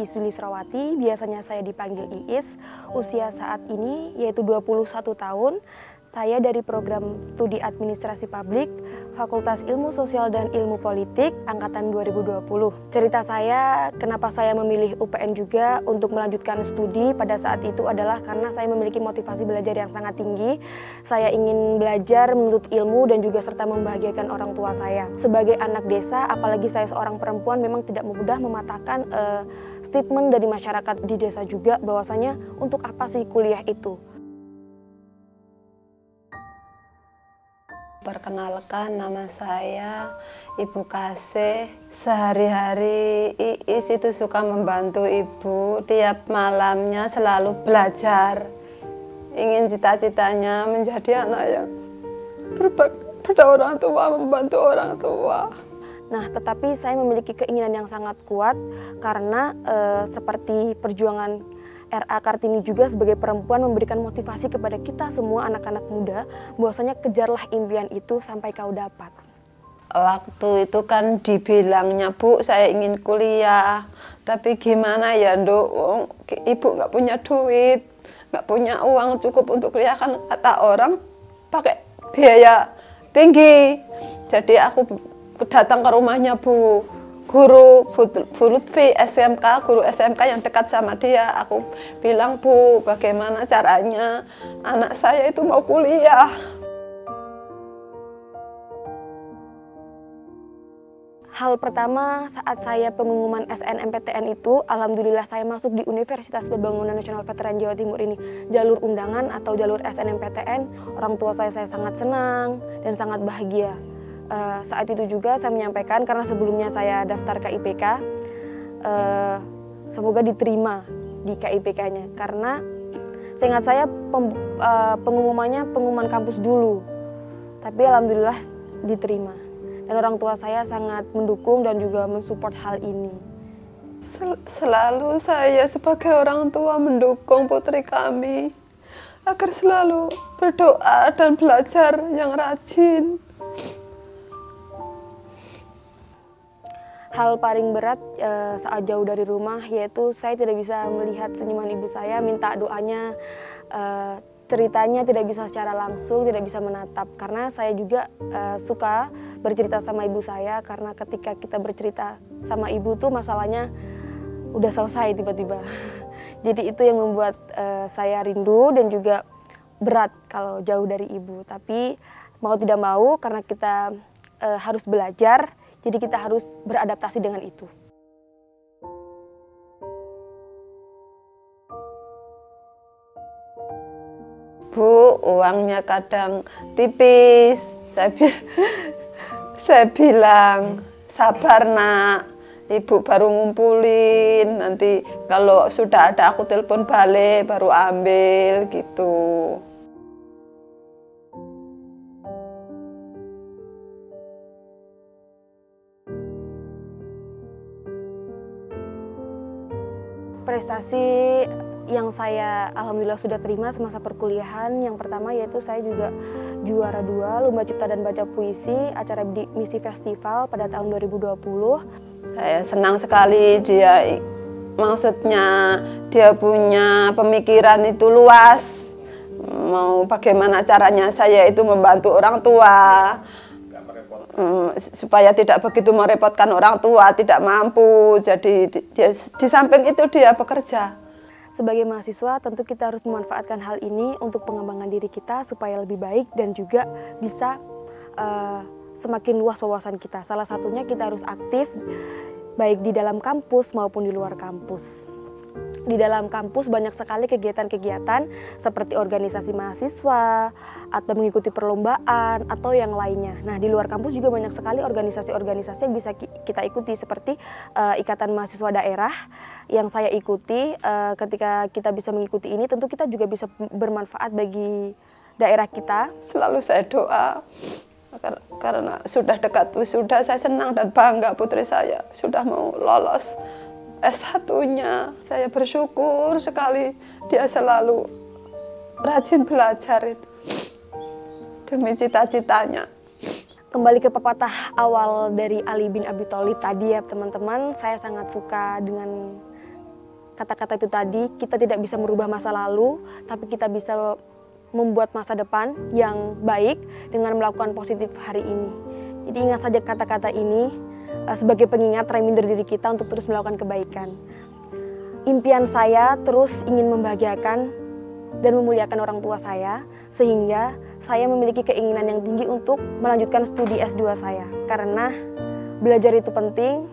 Suli Srawati, biasanya saya dipanggil Iis. Usia saat ini yaitu 21 tahun. Saya dari program studi administrasi publik, Fakultas Ilmu Sosial dan Ilmu Politik, angkatan 2020. Cerita saya, kenapa saya memilih UPN juga untuk melanjutkan studi pada saat itu adalah karena saya memiliki motivasi belajar yang sangat tinggi. Saya ingin belajar, menuntut ilmu, dan juga serta membahagiakan orang tua saya. Sebagai anak desa, apalagi saya seorang perempuan, memang tidak mudah mematahkan statement dari masyarakat di desa juga, bahwasanya untuk apa sih kuliah itu. Perkenalkan, nama saya Ibu Kasih. Sehari-hari Iis itu suka membantu ibu. Tiap malamnya selalu belajar. Ingin cita-citanya menjadi anak yang berbakti pada orang tua, membantu orang tua. Nah, tetapi saya memiliki keinginan yang sangat kuat karena seperti perjuangan R.A. Kartini juga sebagai perempuan memberikan motivasi kepada kita semua anak-anak muda bahwasanya kejarlah impian itu sampai kau dapat. Waktu itu kan dibilangnya, Bu, saya ingin kuliah, tapi gimana ya, Nduk, ibu nggak punya duit, nggak punya uang cukup untuk kuliah, kan kata orang pakai biaya tinggi. Jadi aku datang ke rumahnya guru Lutfi SMK, guru SMK yang dekat sama dia. Aku bilang, Bu, bagaimana caranya anak saya itu mau kuliah? Hal pertama saat saya pengumuman SNMPTN itu, alhamdulillah saya masuk di Universitas Pembangunan Nasional Veteran Jawa Timur ini. Jalur undangan atau jalur SNMPTN, orang tua saya sangat senang dan sangat bahagia. Saat itu juga saya menyampaikan, karena sebelumnya saya daftar KIPK, semoga diterima di KIPK-nya, karena seingat saya pengumuman kampus dulu, tapi alhamdulillah diterima, dan orang tua saya sangat mendukung dan juga mensupport hal ini. Selalu saya sebagai orang tua mendukung putri kami agar selalu berdoa dan belajar yang rajin. Hal paling berat saat jauh dari rumah yaitu saya tidak bisa melihat senyuman ibu saya, minta doanya, ceritanya tidak bisa secara langsung, tidak bisa menatap. Karena saya juga suka bercerita sama ibu saya, karena ketika kita bercerita sama ibu tuh masalahnya udah selesai tiba-tiba. Jadi itu yang membuat saya rindu dan juga berat kalau jauh dari ibu. Tapi mau tidak mau, karena kita harus belajar, jadi kita harus beradaptasi dengan itu. Bu, uangnya kadang tipis. Saya bilang, sabar nak, ibu baru ngumpulin. Nanti kalau sudah ada aku telepon balik, baru ambil gitu. Prestasi yang saya alhamdulillah sudah terima semasa perkuliahan, yang pertama yaitu saya juga juara 2 Lomba Cipta dan Baca Puisi acara Misi Festival pada tahun 2020. Saya senang sekali maksudnya dia punya pemikiran itu luas. Mau bagaimana caranya saya itu membantu orang tua. Supaya tidak begitu merepotkan orang tua, tidak mampu. Jadi di samping itu dia bekerja. Sebagai mahasiswa tentu kita harus memanfaatkan hal ini untuk pengembangan diri kita supaya lebih baik dan juga bisa semakin luas wawasan kita. Salah satunya kita harus aktif baik di dalam kampus maupun di luar kampus. Di dalam kampus banyak sekali kegiatan-kegiatan seperti organisasi mahasiswa atau mengikuti perlombaan atau yang lainnya. Nah, di luar kampus juga banyak sekali organisasi-organisasi yang bisa kita ikuti seperti Ikatan Mahasiswa Daerah yang saya ikuti. Ketika kita bisa mengikuti ini, tentu kita juga bisa bermanfaat bagi daerah kita. Selalu saya doa karena sudah dekat wisuda, saya senang dan bangga putri saya sudah mau lolos S1-nya. Saya bersyukur sekali dia selalu rajin belajar itu demi cita-citanya. Kembali ke pepatah awal dari Ali bin Abi Thalib tadi ya teman-teman, saya sangat suka dengan kata-kata itu tadi, kita tidak bisa merubah masa lalu, tapi kita bisa membuat masa depan yang baik dengan melakukan positif hari ini. Jadi ingat saja kata-kata ini sebagai pengingat, reminder diri kita untuk terus melakukan kebaikan. Impian saya terus ingin membahagiakan dan memuliakan orang tua saya, sehingga saya memiliki keinginan yang tinggi untuk melanjutkan studi S2 saya. Karena belajar itu penting,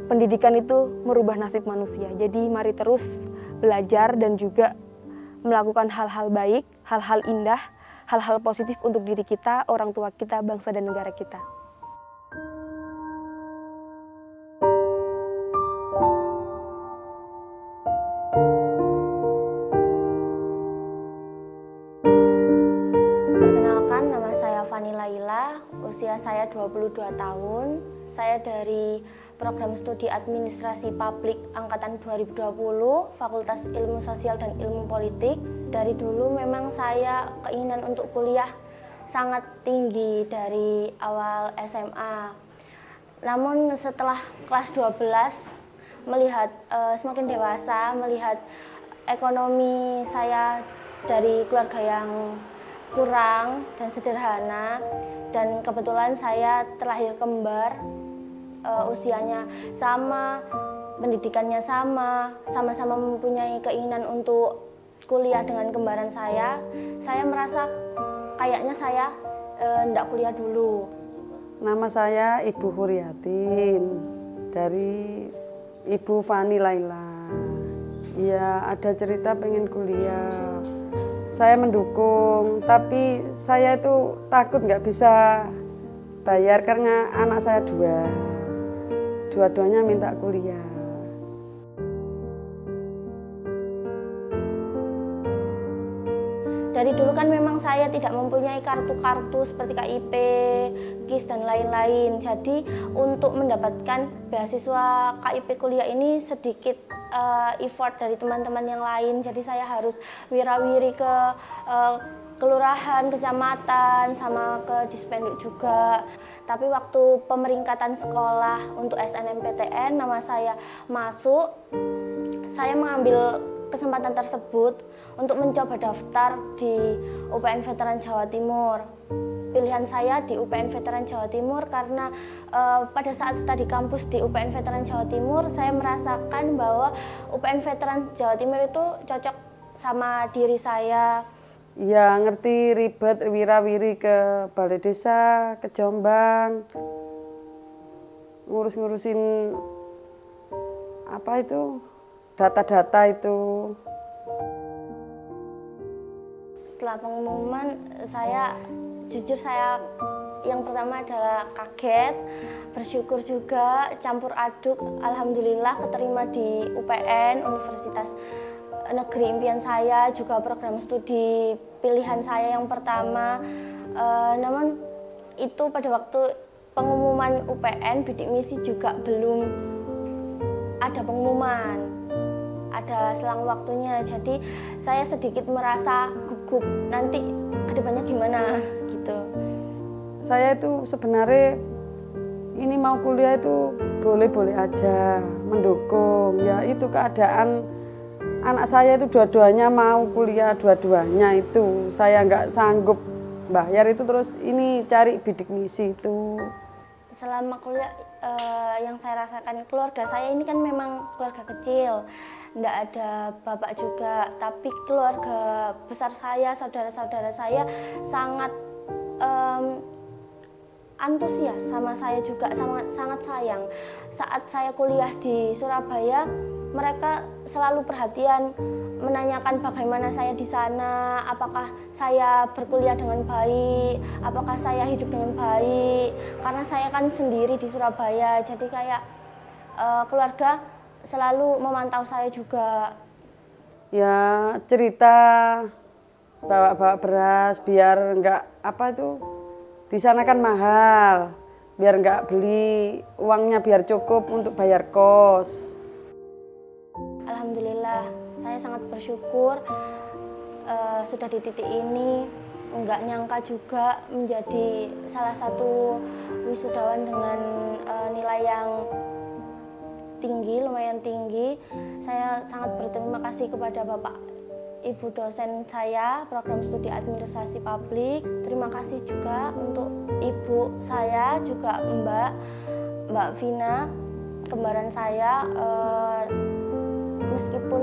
pendidikan itu merubah nasib manusia. Jadi mari terus belajar dan juga melakukan hal-hal baik, hal-hal indah, hal-hal positif untuk diri kita, orang tua kita, bangsa dan negara kita. Perkenalkan, nama saya Fani Laila, usia saya 22 tahun. Saya dari Program Studi Administrasi Publik Angkatan 2020, Fakultas Ilmu Sosial dan Ilmu Politik. Dari dulu memang saya keinginan untuk kuliah sangat tinggi dari awal SMA. Namun setelah kelas 12, melihat semakin dewasa, melihat ekonomi saya dari keluarga yang kurang dan sederhana, dan kebetulan saya terlahir kembar, usianya sama, pendidikannya sama, sama-sama mempunyai keinginan untuk kuliah dengan kembaran saya merasa kayaknya saya enggak kuliah dulu. Nama saya Ibu Huriatin, dari Ibu Fani Laila. Ya, ada cerita pengen kuliah. Saya mendukung, tapi saya itu takut nggak bisa bayar karena anak saya dua-duanya minta kuliah. Dari dulu kan memang saya tidak mempunyai kartu-kartu seperti KIP, KIS dan lain-lain. Jadi untuk mendapatkan beasiswa KIP kuliah ini sedikit effort dari teman-teman yang lain. Jadi saya harus wirawiri ke kelurahan, kecamatan, sama ke Dispenduk juga. Tapi waktu pemeringkatan sekolah untuk SNMPTN, nama saya masuk, saya mengambil kesempatan tersebut untuk mencoba daftar di UPN Veteran Jawa Timur. Pilihan saya di UPN Veteran Jawa Timur karena pada saat studi kampus di UPN Veteran Jawa Timur, saya merasakan bahwa UPN Veteran Jawa Timur itu cocok sama diri saya. Ya, ngerti ribet wirawiri ke balai desa, ke Jombang, ngurusin apa itu, data-data itu. Setelah pengumuman, jujur saya yang pertama adalah kaget, bersyukur juga, campur aduk. Alhamdulillah keterima di UPN, Universitas Negeri impian saya, juga program studi pilihan saya yang pertama. Namun itu pada waktu pengumuman UPN, bidik misi juga belum ada pengumuman, ada selang waktunya. Jadi saya sedikit merasa gugup, nanti kedepannya gimana gitu. Saya itu sebenarnya ini mau kuliah itu boleh-boleh aja, mendukung. Ya itu keadaan anak saya itu dua-duanya mau kuliah, dua-duanya itu. Saya nggak sanggup bayar itu, terus ini cari bidik misi itu. Selama kuliah yang saya rasakan, keluarga saya ini kan memang keluarga kecil, nggak ada bapak juga, tapi keluarga besar saya, saudara-saudara saya sangat antusias sama saya juga, sangat sayang. Saat saya kuliah di Surabaya, mereka selalu perhatian, menanyakan bagaimana saya di sana, apakah saya berkuliah dengan baik, apakah saya hidup dengan baik. Karena saya kan sendiri di Surabaya, jadi kayak keluarga selalu memantau saya juga. Ya cerita bawa beras biar nggak apa itu, di sana kan mahal, biar nggak beli, uangnya biar cukup untuk bayar kos. Alhamdulillah, saya sangat bersyukur sudah di titik ini. Nggak nyangka juga menjadi salah satu wisudawan dengan nilai yang tinggi, lumayan tinggi. Saya sangat berterima kasih kepada Bapak Ibu dosen saya program studi administrasi publik. Terima kasih juga untuk ibu saya, juga Mbak Vina, kembaran saya. Meskipun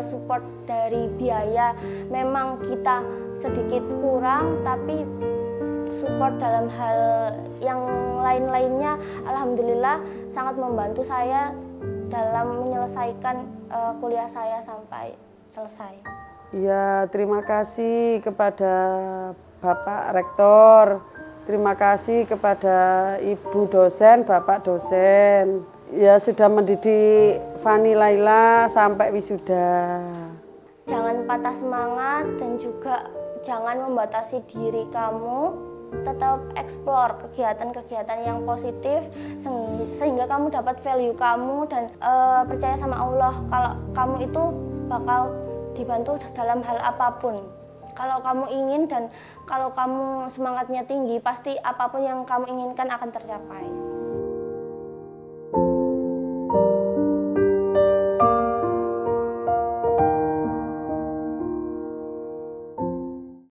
support dari biaya memang kita sedikit kurang, tapi support dalam hal yang lain-lainnya alhamdulillah sangat membantu saya dalam menyelesaikan kuliah saya sampai selesai. Ya, terima kasih kepada Bapak Rektor, terima kasih kepada Ibu dosen, Bapak dosen. Ya, sudah mendidik Fani Laila sampai wisuda. Jangan patah semangat dan juga jangan membatasi diri kamu. Tetap explore kegiatan-kegiatan yang positif sehingga kamu dapat value kamu dan percaya sama Allah kalau kamu itu bakal dibantu dalam hal apapun. Kalau kamu ingin dan kalau kamu semangatnya tinggi, pasti apapun yang kamu inginkan akan tercapai.